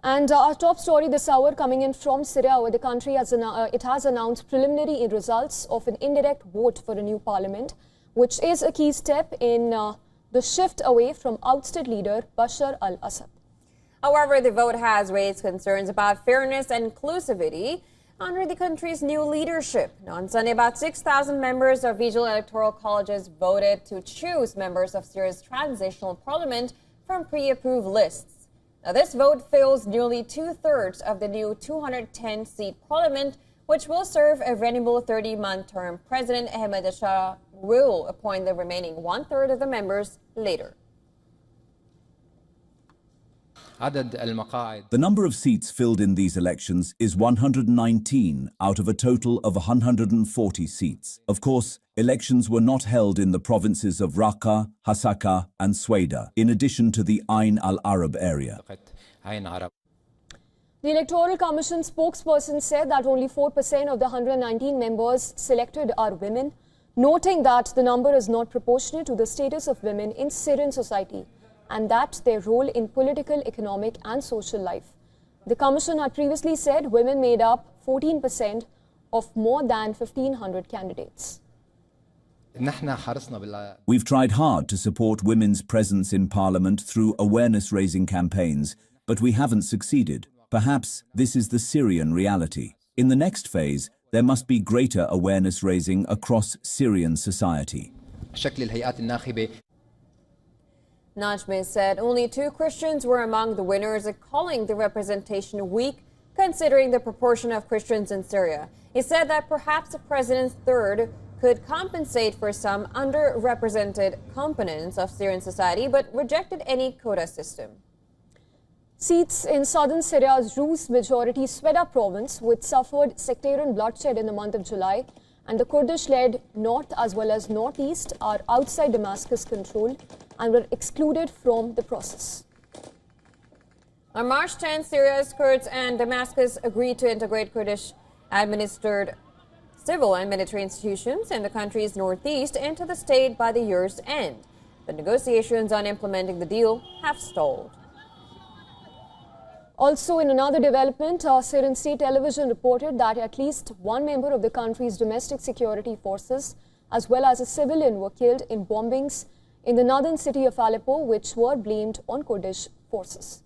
And our top story this hour coming in from Syria, where the country has announced preliminary results of an indirect vote for a new parliament, which is a key step in the shift away from ousted leader Bashar al-Assad. However, the vote has raised concerns about fairness and inclusivity under the country's new leadership. Now, on Sunday, about 6,000 members of regional electoral colleges voted to choose members of Syria's transitional parliament from pre-approved lists. Now, this vote fills nearly two-thirds of the new 210-seat parliament, which will serve a renewable 30-month term. President Ahmed Shah will appoint the remaining one-third of the members later. The number of seats filled in these elections is 119 out of a total of 140 seats. Of course, elections were not held in the provinces of Raqqa, Hasaka and Sweda, in addition to the Ain al-Arab area. The Electoral Commission spokesperson said that only 4% of the 119 members selected are women, noting that the number is not proportionate to the status of women in Syrian society and that their role in political, economic and social life. The Commission had previously said women made up 14% of more than 1,500 candidates. We've tried hard to support women's presence in Parliament through awareness-raising campaigns, but we haven't succeeded. Perhaps this is the Syrian reality. In the next phase, there must be greater awareness-raising across Syrian society. Najmi said only 2 Christians were among the winners, calling the representation weak, considering the proportion of Christians in Syria. He said that perhaps the president's third could compensate for some underrepresented components of Syrian society, but rejected any quota system. Seats in southern Syria's Druze-majority Sweda province, which suffered sectarian bloodshed in the month of July, and the Kurdish-led north as well as northeast are outside Damascus' control and were excluded from the process. On March 10, Syria's Kurds and Damascus agreed to integrate Kurdish-administered civil and military institutions in the country's northeast into the state by the year's end. The negotiations on implementing the deal have stalled. Also, in another development, Syrian state television reported that at least one member of the country's domestic security forces, as well as a civilian, were killed in bombings in the northern city of Aleppo, which were blamed on Kurdish forces.